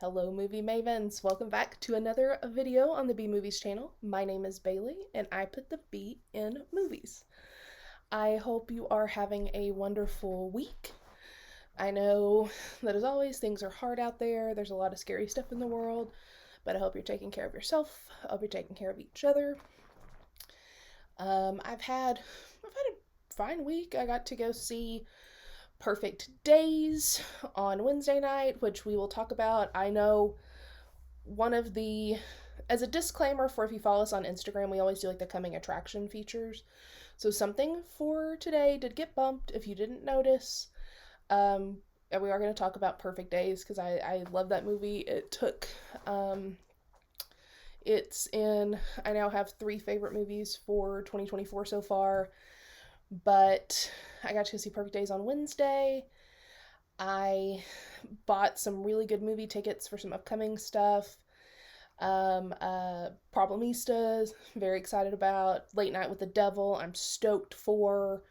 Hello Movie Mavens! Welcome back to another video on the B Movies channel. My name is Bailey and I put the B in movies. I hope you are having a wonderful week. I know that as always things are hard out there. There's a lot of scary stuff in the world, but I hope you're taking care of yourself. I hope you're taking care of each other. I've had a fine week. I got to go see Perfect Days on Wednesday night, which we will talk about. I know as a disclaimer for if you follow us on Instagram, we always do like the coming attraction features. So something for today did get bumped if you didn't notice. And we are going to talk about Perfect Days because I love that movie. I now have 3 favorite movies for 2024 so far, but I got to go see Perfect Days on Wednesday. I bought some really good movie tickets for some upcoming stuff. Problemista, very excited about. Late Night with the Devil, I'm stoked for.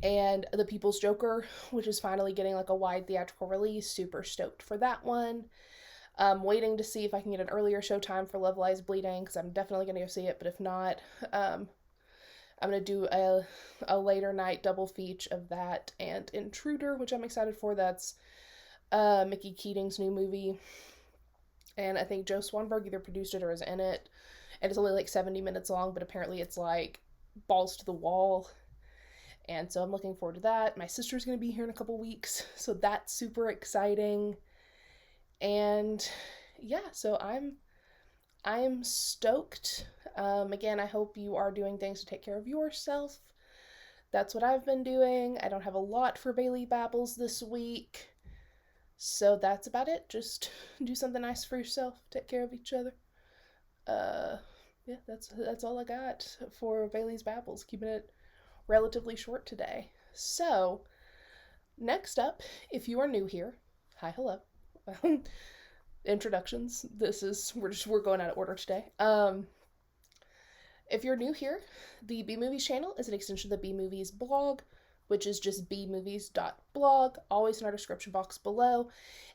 And The People's Joker, which is finally getting like a wide theatrical release, super stoked for that one. Waiting to see if I can get an earlier showtime for Love Lies Bleeding, because I'm definitely going to go see it, but if not, I'm going to do a later night double feature of that and Intruder, which I'm excited for. That's Mickey Keating's new movie. And I think Joe Swanberg either produced it or is in it. And it's only like 70 minutes long, but apparently it's like balls to the wall. And so I'm looking forward to that. My sister's going to be here in a couple weeks, so that's super exciting. And yeah, so I'm stoked. Again, I hope you are doing things to take care of yourself. That's what I've been doing. I don't have a lot for Bailey Babbles this week. So that's about it. Just do something nice for yourself. Take care of each other. Yeah, that's all I got for Bailey's Babbles. Keeping it relatively short today. So, next up, if you are new here, hi, hello. Introductions. We're going out of order today. If you're new here, the B Movies channel is an extension of the B Movies blog, which is just bmovies.blog, always in our description box below.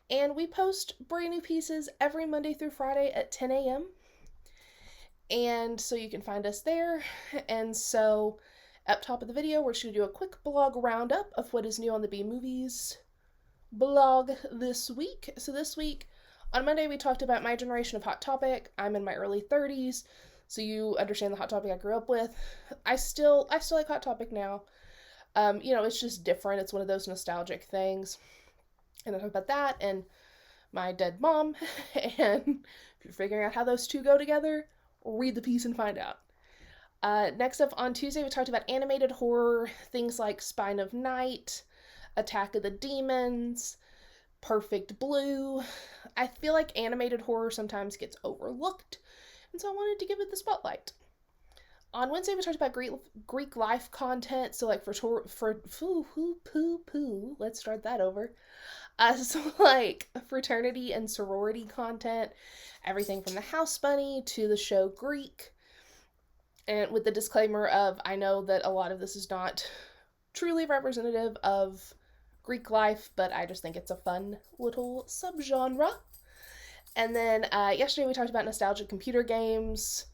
And we post brand new pieces every Monday through Friday at 10 a.m. And so you can find us there. And so up top of the video, we're just going to do a quick blog roundup of what is new on the B Movies blog this week. So this week, on Monday, we talked about my generation of Hot Topic. I'm in my early 30s, so you understand the Hot Topic I grew up with. I still like Hot Topic now. It's just different. It's one of those nostalgic things. And I talk about that and my dead mom. And if you're figuring out how those two go together, read the piece and find out. Next up on Tuesday, we talked about animated horror, things like Spine of Night, Attack of the Demons, Perfect Blue. I feel like animated horror sometimes gets overlooked, and so I wanted to give it the spotlight. On Wednesday, we talked about Greek life content, so like let's start that over. So like fraternity and sorority content, everything from the House Bunny to the show Greek. And with the disclaimer of, I know that a lot of this is not truly representative of Greek life, but I just think it's a fun little subgenre. And then yesterday we talked about nostalgic computer games.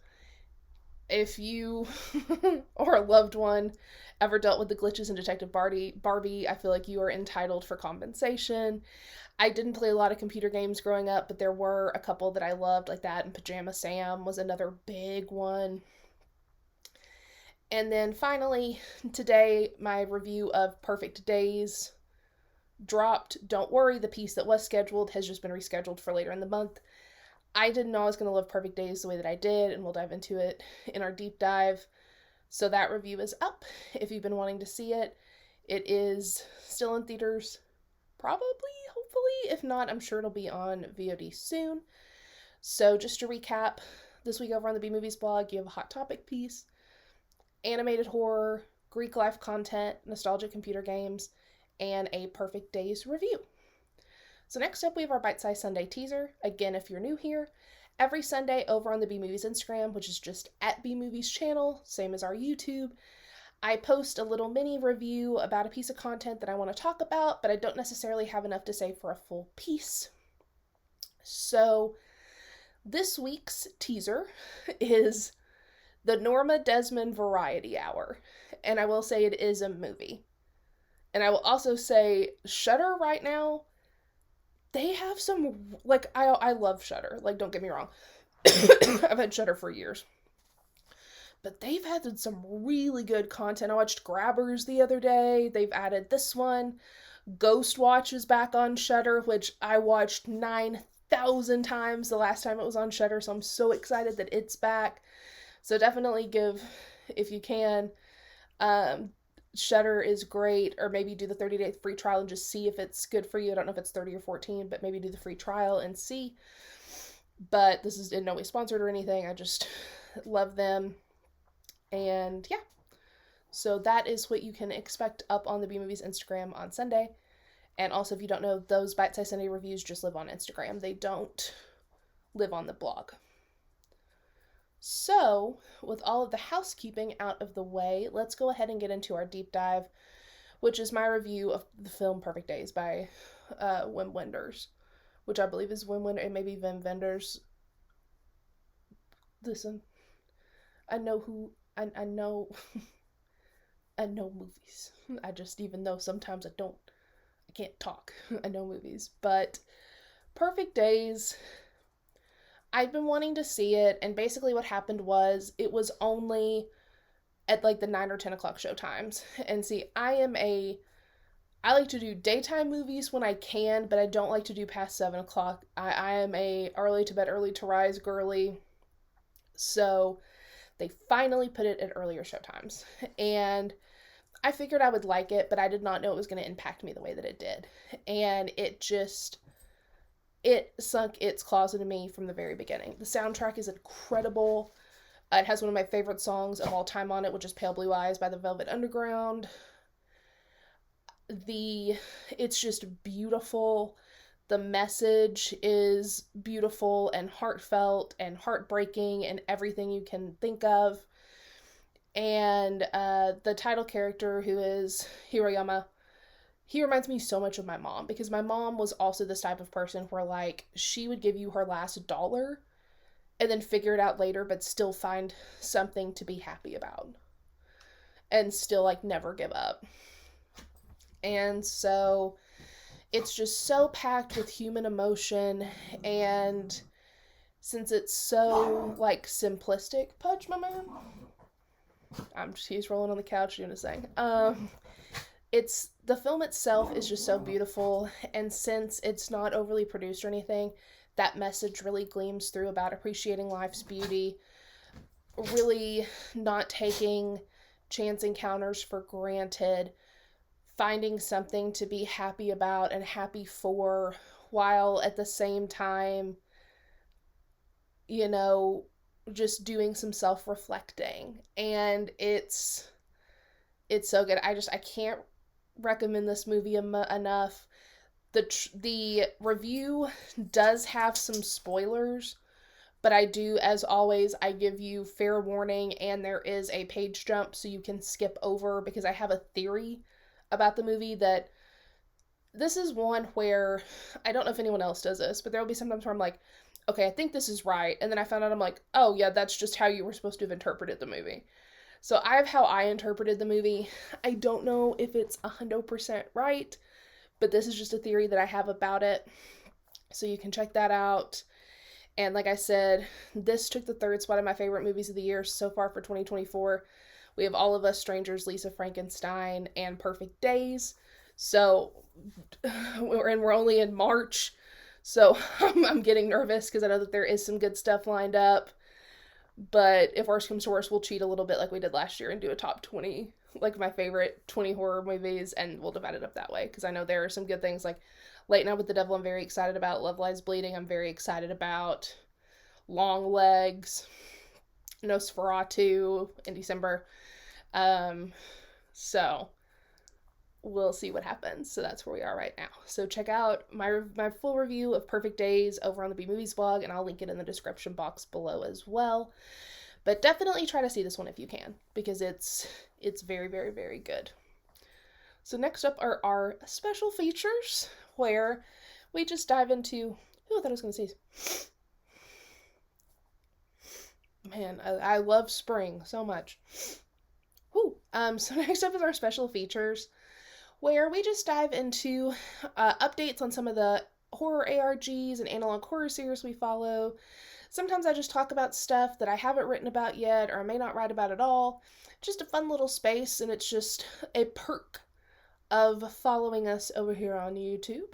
If you or a loved one ever dealt with the glitches in Detective Barbie, I feel like you are entitled for compensation. I didn't play a lot of computer games growing up, but there were a couple that I loved, like that, and Pajama Sam was another big one. And then finally, today, my review of Perfect Days dropped. Don't worry, the piece that was scheduled has just been rescheduled for later in the month. I didn't know I was going to love Perfect Days the way that I did, and we'll dive into it in our deep dive. So that review is up if you've been wanting to see it. It is still in theaters, probably, hopefully. If not, I'm sure it'll be on VOD soon. So just to recap, this week over on the B Movies blog, you have a Hot Topic piece, animated horror, Greek life content, nostalgic computer games, and a Perfect Days review. So next up, we have our Bite Size Sunday teaser. Again, if you're new here, every Sunday over on the B Movies Instagram, which is just at B Movies channel, same as our YouTube, I post a little mini review about a piece of content that I want to talk about, but I don't necessarily have enough to say for a full piece. So this week's teaser is the Norma Desmond Variety Hour. And I will say it is a movie. And I will also say Shudder right now, they have some, like, I love Shudder. Like, don't get me wrong. I've had Shudder for years. But they've had some really good content. I watched Grabbers the other day. They've added this one. Ghost Watch is back on Shudder, which I watched 9,000 times the last time it was on Shudder, so I'm so excited that it's back. So definitely give, if you can, Shudder is great, or maybe do the 30-day free trial and just see if it's good for you. I don't know if it's 30 or 14, but maybe do the free trial and see. But this is in no way sponsored or anything. I just love them. And yeah, so that is what you can expect up on the bmovies Instagram on Sunday. And also, if you don't know, those Bite Size Sunday reviews just live on Instagram. They don't live on the blog. So, with all of the housekeeping out of the way, let's go ahead and get into our deep dive, which is my review of the film Perfect Days by Wim Wenders, which I believe is Wim Wenders, and maybe Wim Wenders. Listen, I know I know movies. I just, even though sometimes I can't talk, I know movies. But Perfect Days, I've been wanting to see it, and basically what happened was it was only at like the 9 or 10 o'clock show times. And see, I like to do daytime movies when I can, but I don't like to do past 7 o'clock. I am a early to bed, early to rise girly. So they finally put it at earlier show times. And I figured I would like it, but I did not know it was going to impact me the way that it did. And it sunk its claws into me from the very beginning. The soundtrack is incredible. It has one of my favorite songs of all time on it, which is Pale Blue Eyes by the Velvet Underground. It's just beautiful. The message is beautiful and heartfelt and heartbreaking and everything you can think of. And the title character, who is Hiroyama, he reminds me so much of my mom, because my mom was also this type of person where, like, she would give you her last dollar and then figure it out later, but still find something to be happy about and still, like, never give up. And so it's just so packed with human emotion, and since it's so, like, simplistic, Pudge, my man, he's rolling on the couch doing his thing. The film itself is just so beautiful, and since it's not overly produced or anything, that message really gleams through about appreciating life's beauty, really not taking chance encounters for granted, finding something to be happy about and happy for, while at the same time, you know, just doing some self-reflecting. And it's so good. I can't recommend this movie enough. The review does have some spoilers, but I do, as always, I give you fair warning, and there is a page jump so you can skip over, because I have a theory about the movie that this is one where, I don't know if anyone else does this, but there will be sometimes where I'm like, okay, I think this is right, and then I found out I'm like, oh yeah, that's just how you were supposed to have interpreted the movie. So I have how I interpreted the movie. I don't know if it's 100% right, but this is just a theory that I have about it, so you can check that out. And like I said, this took the third spot in my favorite movies of the year so far for 2024. We have All of Us Strangers, Lisa Frankenstein, and Perfect Days. So, we're only in March, so I'm getting nervous because I know that there is some good stuff lined up. But if worse comes to worse, we'll cheat a little bit like we did last year and do a top 20, like my favorite 20 horror movies, and we'll divide it up that way, because I know there are some good things, like Late Night with the Devil I'm very excited about, Love Lies Bleeding I'm very excited about, Long Legs, Nosferatu in December. So we'll see what happens. So that's where we are right now. So check out my full review of Perfect Days over on the bmovies blog, and I'll link it in the description box below as well. But definitely try to see this one if you can, because it's very, very, very good. So next up are our special features, where we just dive into Ooh, I thought I was going to sneeze. Man, I love spring so much. Ooh. So next up is our special features, where we just dive into updates on some of the horror ARGs and analog horror series we follow. Sometimes I just talk about stuff that I haven't written about yet, or I may not write about at all. Just a fun little space, and it's just a perk of following us over here on YouTube.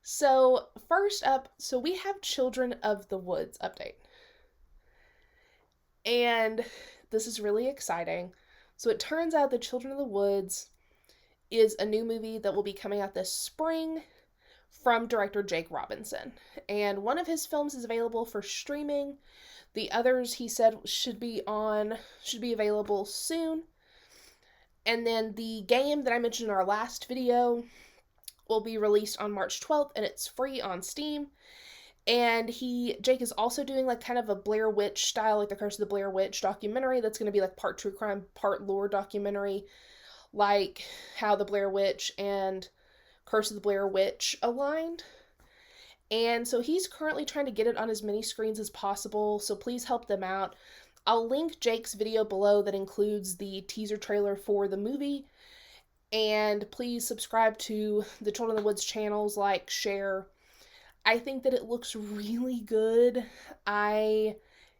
So first up, so we have Children of the Woods update. And this is really exciting. So it turns out that Children of the Woods is a new movie that will be coming out this spring from director Jake Robinson. And one of his films is available for streaming. The others, he said, should be available soon. And then the game that I mentioned in our last video will be released on March 12th, and it's free on Steam. And Jake is also doing like kind of a Blair Witch style, like the Curse of the Blair Witch documentary that's going to be like part true crime, part lore documentary, like how the Blair Witch and Curse of the Blair Witch aligned. And so he's currently trying to get it on as many screens as possible, so please help them out. I'll link Jake's video below that includes the teaser trailer for the movie. And please subscribe to the Children of the Woods channels, like, share. I think that it looks really good. I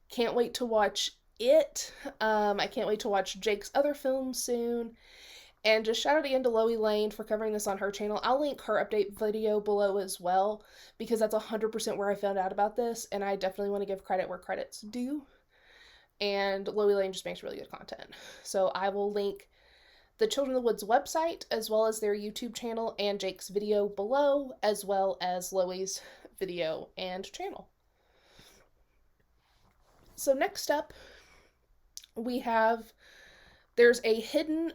can't wait to watch it. I can't wait to watch Jake's other films soon. And just shout out again to Loie Lane for covering this on her channel. I'll link her update video below as well, because that's 100% where I found out about this, and I definitely want to give credit where credit's due. And Loie Lane just makes really good content. So I will link the Children of the Woods website, as well as their YouTube channel and Jake's video below, as well as Loie's video and channel. So next up, there's a hidden,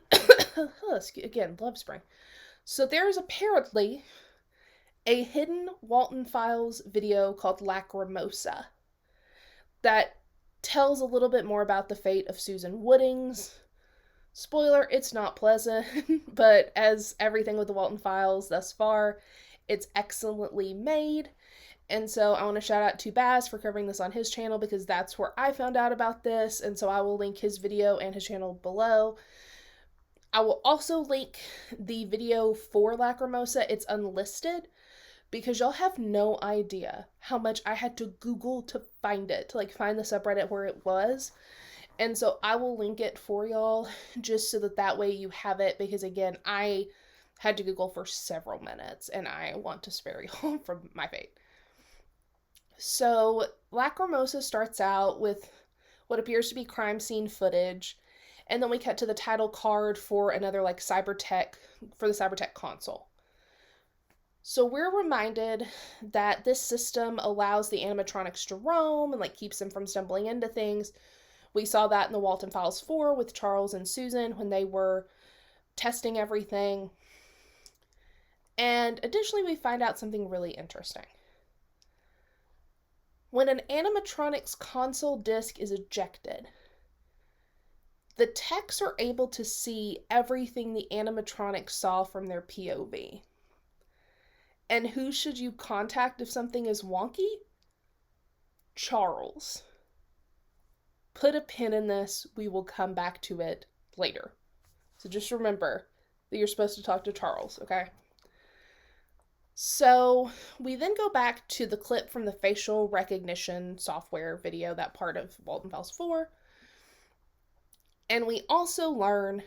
again, love spring. So there's apparently a hidden Walten Files video called Lacrimosa that tells a little bit more about the fate of Susan Woodings. Spoiler, it's not pleasant, but as everything with the Walten Files thus far, it's excellently made. And so I want to shout out to Baz for covering this on his channel, because that's where I found out about this, and so I will link his video and his channel below. I will also link the video for Lacrimosa. It's unlisted, because y'all have no idea how much I had to Google to find it, to like find the subreddit where it was. And so I will link it for y'all, just so that way you have it, because again, I had to Google for several minutes, and I want to spare y'all from my fate. So Lacrimosa starts out with what appears to be crime scene footage, and then we cut to the title card for another like for the Cybertech console. So we're reminded that this system allows the animatronics to roam and like keeps them from stumbling into things. We saw that in the Walten Files 4 with Charles and Susan when they were testing everything. And additionally, we find out something really interesting. When an animatronics console disc is ejected, the techs are able to see everything the animatronics saw from their POV. And who should you contact if something is wonky? Charles. Put a pin in this. We will come back to it later. So just remember that you're supposed to talk to Charles, okay? So we then go back to the clip from the facial recognition software video, that part of Walten Files 4. And we also learn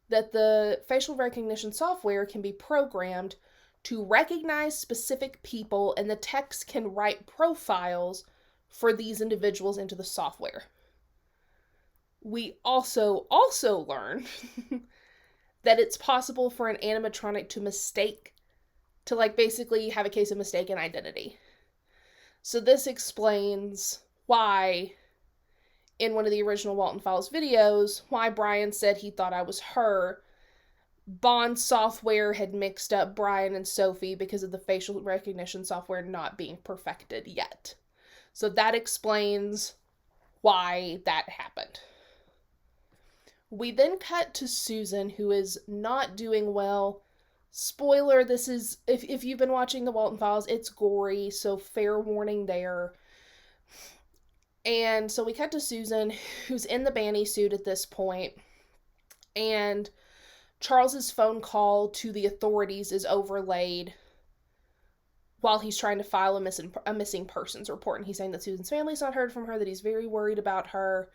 that the facial recognition software can be programmed to recognize specific people, and the techs can write profiles for these individuals into the software. We also learn that it's possible for an animatronic to like basically have a case of mistaken identity. So this explains why in one of the original Walten Files videos, why Brian said he thought I was her. Bond software had mixed up Brian and Sophie because of the facial recognition software not being perfected yet. So that explains why that happened. We then cut to Susan, who is not doing well Spoiler, this is, if you've been watching the Walten Files, it's gory, so fair warning there. And so we cut to Susan, who's in the Banny suit at this point, and Charles's phone call to the authorities is overlaid while he's trying to file a missing persons report. And he's saying that Susan's family's not heard from her, that he's very worried about her.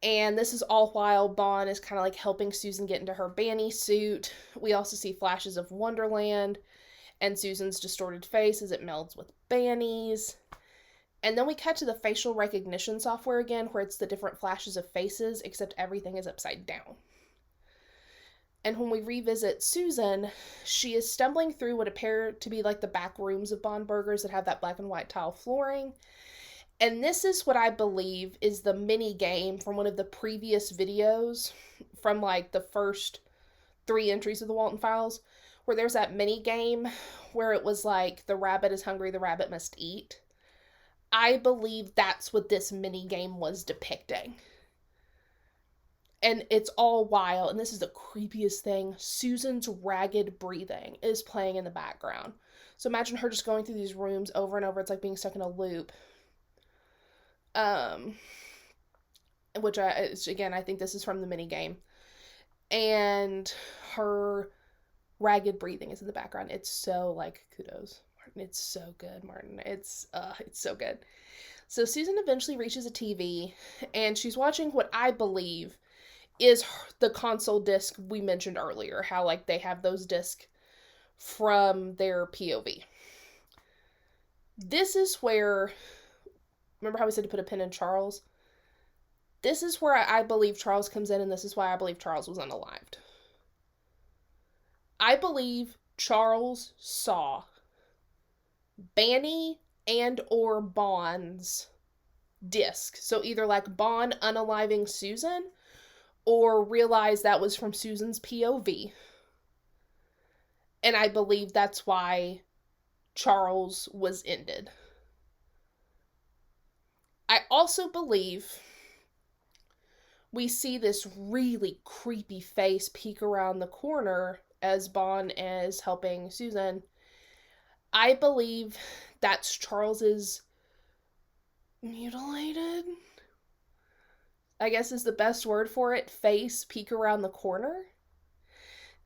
And this is all while Bon is kind of like helping Susan get into her Banny suit. We also see flashes of Wonderland and Susan's distorted face as it melds with Banny's. And then we cut to the facial recognition software again, where it's the different flashes of faces, except everything is upside down. And when we revisit Susan, she is stumbling through what appear to be like the back rooms of Bon Burgers that have that black and white tile flooring. And this is what I believe is the mini game from one of the previous videos from like the first 3 entries of the Walten Files, where there's that mini game where it was like the rabbit is hungry, the rabbit must eat. I believe that's what this mini game was depicting. And it's all while, and this is the creepiest thing, Susan's ragged breathing is playing in the background. So imagine her just going through these rooms over and over. It's like being stuck in a loop. Which I think this is from the mini game. And her ragged breathing is in the background. It's so, like, kudos. Martin, it's so good, Martin. It's so good. So Susan eventually reaches a TV, and she's watching what I believe is the console disc we mentioned earlier, how, like, they have those discs from their POV. This is where, remember how we said to put a pin in Charles? This is where I believe Charles comes in, and this is why I believe Charles was unalived. I believe Charles saw Banny and or Bon's disc. So either like Bon unaliving Susan, or realize that was from Susan's POV. And I believe that's why Charles was ended. I also believe we see this really creepy face peek around the corner as Bon is helping Susan. I believe that's Charles's mutilated, I guess is the best word for it, face peek around the corner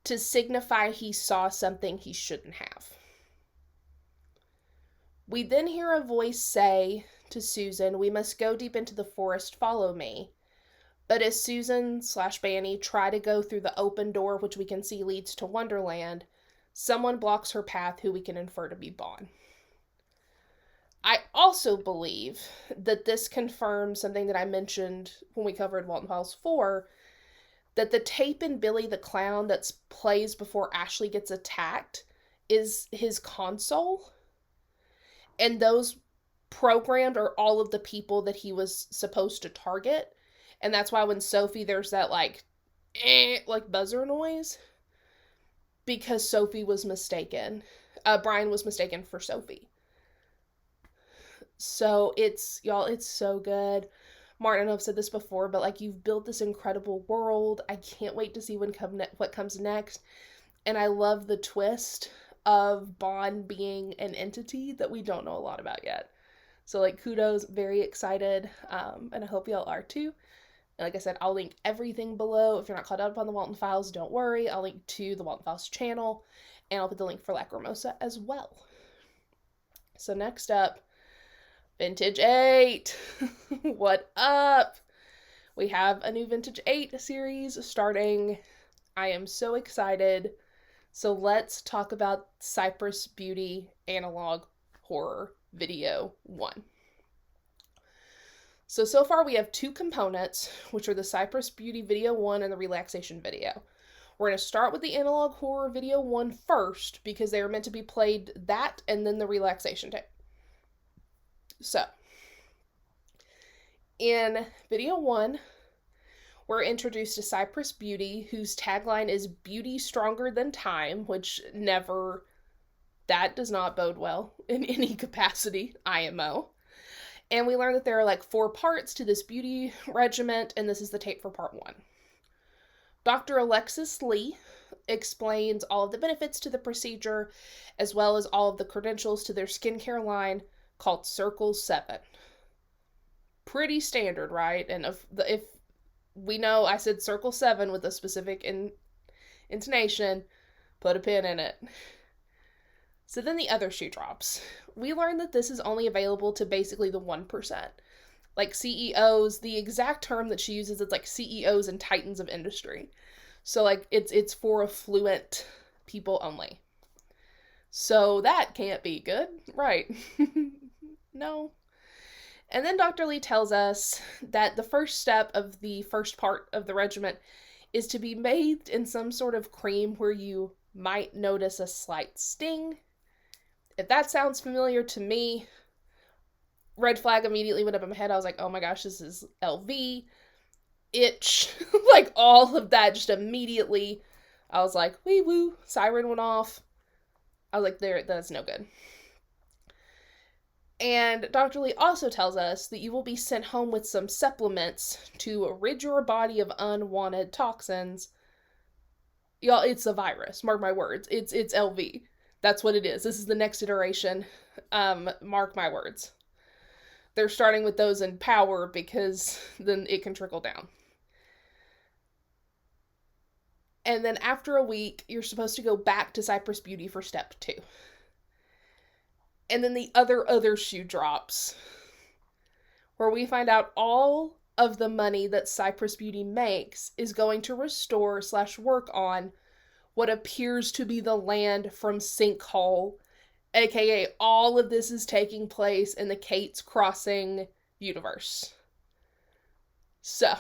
to signify he saw something he shouldn't have. We then hear a voice say to Susan, "We must go deep into the forest, follow me." But as Susan/Banny try to go through the open door, which we can see leads to Wonderland, someone blocks her path who we can infer to be Bon. I also believe that this confirms something that I mentioned when we covered Walten Files 4, that the tape in Billy the Clown that plays before Ashley gets attacked is his console. And those programmed are all of the people that he was supposed to target. And that's why when Sophie, there's that like buzzer noise. Because Sophie was mistaken. Brian was mistaken for Sophie. So it's so good. Martin, I know I've said this before, but like, you've built this incredible world. I can't wait to see what comes next. And I love the twist of Bon being an entity that we don't know a lot about yet. So like, kudos, very excited. And I hope y'all are too. And like I said, I'll link everything below. If you're not caught up on the Walten Files, don't worry. I'll link to the Walten Files channel, and I'll put the link for Lacrimosa as well. So next up, Vintage 8. What up? We have a new Vintage 8 series starting. I am so excited. So let's talk about Cypress Beauty Analog Horror Video 1. So far we have 2 components, which are the Cypress Beauty Video 1 and the Relaxation Video. We're going to start with the Analog Horror Video 1 first, because they were meant to be played that and then the Relaxation tape. So, in Video 1, we're introduced to Cypress Beauty, whose tagline is "Beauty Stronger Than Time," which that does not bode well in any capacity, IMO. And we learn that there are like 4 parts to this beauty regiment, and this is the tape for part 1. Dr. Alexis Lee, explains all of the benefits to the procedure, as well as all of the credentials to their skincare line called Circle 7. Pretty standard, right? And if we know I said Circle 7 with a specific intonation, put a pin in it. So then the other shoe drops. We learned that this is only available to basically the 1%. Like CEOs, the exact term that she uses, it's like CEOs and titans of industry. So like it's for affluent people only. So that can't be good, right? No. And then Dr. Lee tells us that the first step of the first part of the regimen is to be bathed in some sort of cream where you might notice a slight sting. If that sounds familiar to me, red flag immediately went up in my head. I was like, oh my gosh, this is LV. Itch. Like all of that just immediately. I was like, wee woo. Siren went off. I was like, that's no good. And Dr. Lee also tells us that you will be sent home with some supplements to rid your body of unwanted toxins. Y'all, it's a virus. Mark my words. It's LV. That's what it is. This is the next iteration. Mark my words. They're starting with those in power because then it can trickle down. And then after a week, you're supposed to go back to Cypress Beauty for step 2. And then the other shoe drops, where we find out all of the money that Cypress Beauty makes is going to restore / work on what appears to be the land from Sinkhole, aka all of this is taking place in the Kate's Crossing universe. So,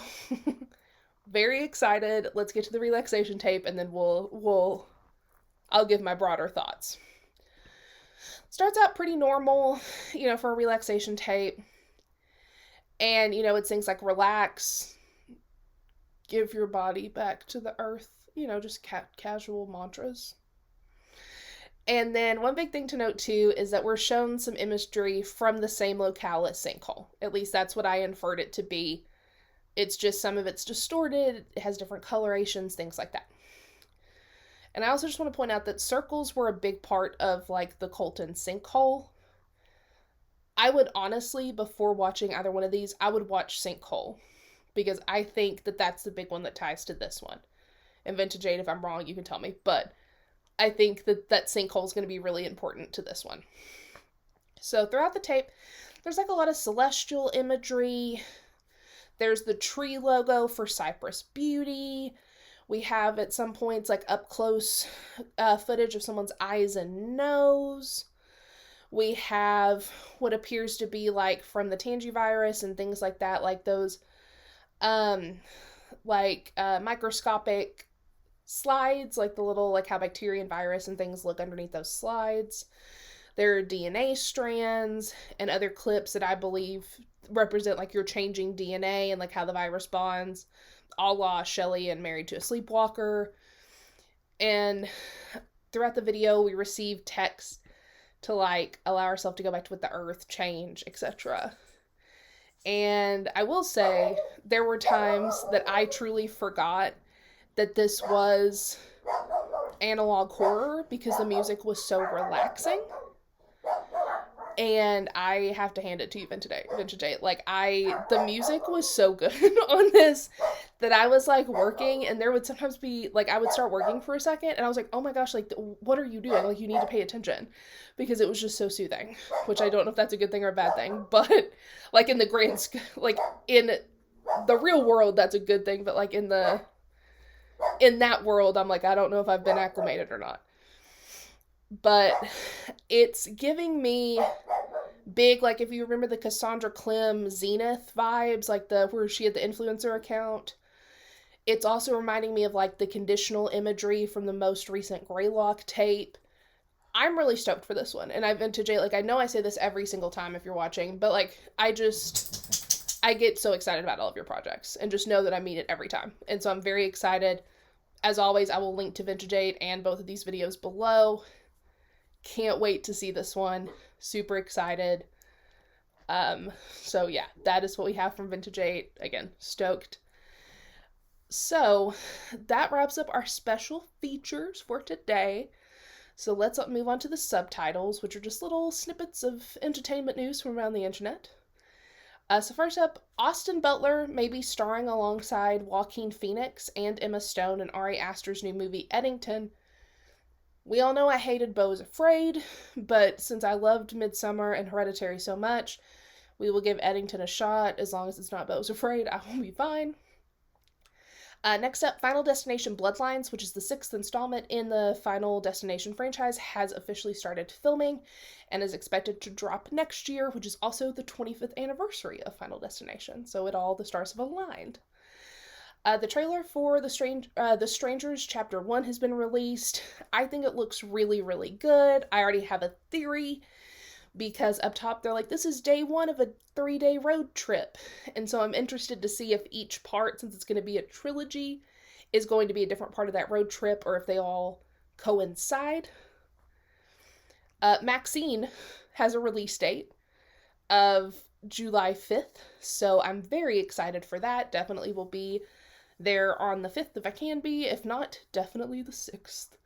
very excited. Let's get to the relaxation tape, and then I'll give my broader thoughts. Starts out pretty normal, for a relaxation tape. And, it's things like relax, give your body back to the earth, just casual mantras. And then one big thing to note too is that we're shown some imagery from the same locale as Sinkhole. At least that's what I inferred it to be. It's just some of it's distorted, it has different colorations, things like that. And I also just want to point out that circles were a big part of like the Colton Sinkhole. I would honestly, before watching either one of these, I would watch Sinkhole, because I think that that's the big one that ties to this one. And Vintage 8, if I'm wrong, you can tell me. But I think that Sinkhole is going to be really important to this one. So throughout the tape, there's like a lot of celestial imagery. There's the tree logo for Cypress Beauty. We have at some points like up close footage of someone's eyes and nose. We have what appears to be like from the tangivirus and things like that, like those microscopic slides, like the little, like how bacteria and virus and things look underneath those slides. There are DNA strands and other clips that I believe represent like you're changing DNA and like how the virus bonds, a la Shelley and Married to a Sleepwalker. And throughout the video, we receive text to like allow ourselves to go back to with the earth, change, etc. And I will say there were times that I truly forgot that this was analog horror because the music was so relaxing. And I have to hand it to you, Vintage 8. Like, the music was so good on this that I was, like, working, and there would sometimes be, like, I would start working for a second, and I was like, oh my gosh, like, what are you doing? Like, you need to pay attention. Because it was just so soothing. Which I don't know if that's a good thing or a bad thing, but, like, in the like, in the real world, that's a good thing, but, like, in that world, I'm like, I don't know if I've been acclimated or not. But it's giving me big, like, if you remember the Cassandra Clem Zenith vibes, like where she had the influencer account. It's also reminding me of like the conditional imagery from the most recent Greylock tape. I'm really stoked for this one. And Vintage 8, like, I know I say this every single time if you're watching, but like, I get so excited about all of your projects and just know that I mean it every time. And so I'm very excited. As always, I will link to Vintage 8 and both of these videos below. Can't wait to see this one. Super excited. So yeah, that is what we have from Vintage 8. Again, stoked. So that wraps up our special features for today. So let's move on to the subtitles, which are just little snippets of entertainment news from around the internet. So first up, Austin Butler may be starring alongside Joaquin Phoenix and Emma Stone in Ari Aster's new movie Eddington. We all know I hated Beau is Afraid, but since I loved Midsommar and Hereditary so much, we will give Eddington a shot. As long as it's not Beau is Afraid, I will be fine. Next up, Final Destination Bloodlines, which is the 6th installment in the Final Destination franchise, has officially started filming and is expected to drop next year, which is also the 25th anniversary of Final Destination. So the stars have aligned. The trailer for The Strangers Chapter 1 has been released. I think it looks really, really good. I already have a theory because up top they're like, this is day 1 of a 3-day road trip. And so I'm interested to see if each part, since it's going to be a trilogy, is going to be a different part of that road trip or if they all coincide. Maxine has a release date of July 5th, so I'm very excited for that. Definitely will be there on the 5th if I can be. If not, definitely the 6th.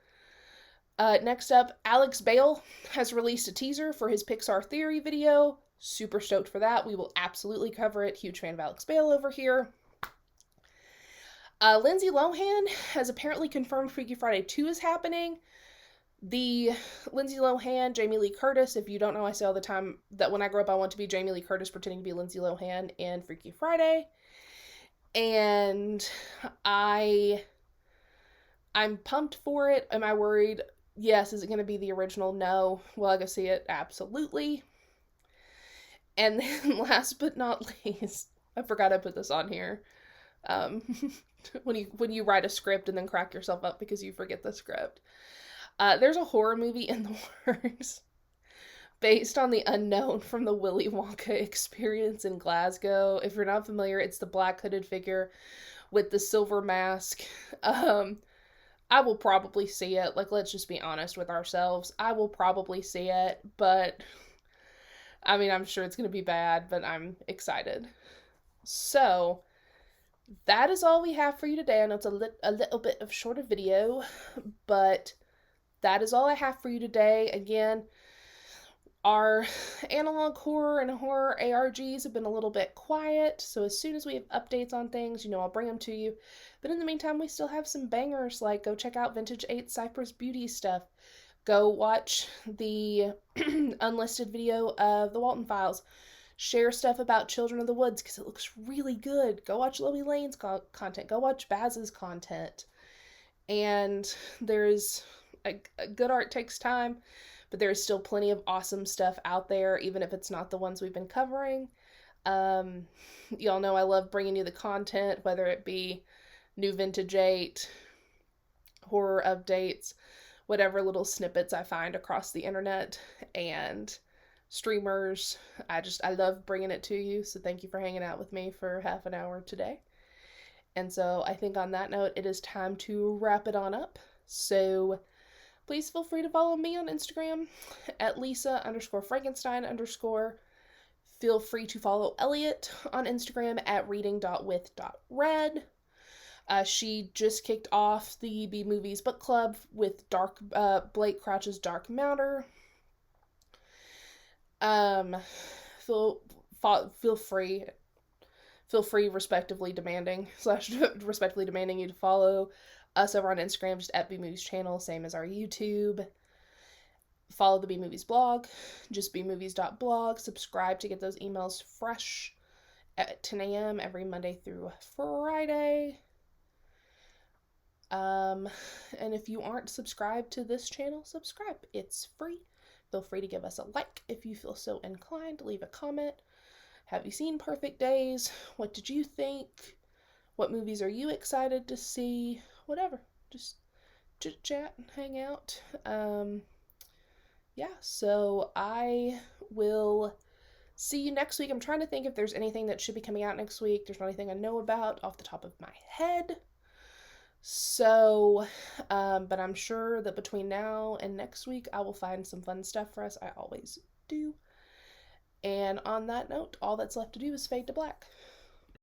Next up, Alex Bale has released a teaser for his Pixar Theory video. Super stoked for that. We will absolutely cover it. Huge fan of Alex Bale over here. Lindsay Lohan has apparently confirmed Freaky Friday 2 is happening. The Lindsay Lohan, Jamie Lee Curtis, if you don't know, I say all the time that when I grow up I want to be Jamie Lee Curtis pretending to be Lindsay Lohan in Freaky Friday. And I'm pumped for it. Am I worried? Yes. Is it going to be the original? No. Will I go see it? Absolutely. And then last but not least, I forgot I put this on here. When you write a script and then crack yourself up because you forget the script. There's a horror movie in the works based on The Unknown from the Willy Wonka experience in Glasgow. If you're not familiar, it's the black hooded figure with the silver mask. I will probably see it. Like, let's just be honest with ourselves. I will probably see it, but I mean, I'm sure it's going to be bad, but I'm excited. So, that is all we have for you today. I know it's a little bit of shorter video, but that is all I have for you today. Again, our analog horror and horror ARGs have been a little bit quiet, so as soon as we have updates on things, I'll bring them to you. But in the meantime, we still have some bangers, like go check out Vintage 8 Cypress Beauty stuff. Go watch the unlisted video of the Walten Files. Share stuff about Children of the Woods, because it looks really good. Go watch Lily Lane's content. Go watch Baz's content. And there's a good art takes time, but there is still plenty of awesome stuff out there, even if it's not the ones we've been covering. Y'all know I love bringing you the content, whether it be new Vintage 8, horror updates, whatever little snippets I find across the internet, and streamers. I love bringing it to you, so thank you for hanging out with me for half an hour today. And so I think on that note, it is time to wrap it on up. So please feel free to follow me on Instagram at Lisa_Frankenstein_. Feel free to follow Elliot on Instagram at reading.with.red. She just kicked off the B Movies book club with Blake Crouch's Dark Matter. Feel free, respectively demanding you to follow us over on Instagram, just at bmovies channel, same as our YouTube. Follow the B Movies blog, just bmovies.blog. Subscribe to get those emails fresh at 10 a.m. every Monday through Friday. And if you aren't subscribed to this channel, subscribe. It's free. Feel free to give us a like if you feel so inclined. Leave a comment. Have you seen Perfect Days? What did you think? What movies are you excited to see? Whatever. Just chit chat and hang out. Yeah, so I will see you next week. I'm trying to think if there's anything that should be coming out next week. There's not anything I know about off the top of my head. So, but I'm sure that between now and next week, I will find some fun stuff for us. I always do. And on that note, all that's left to do is fade to black.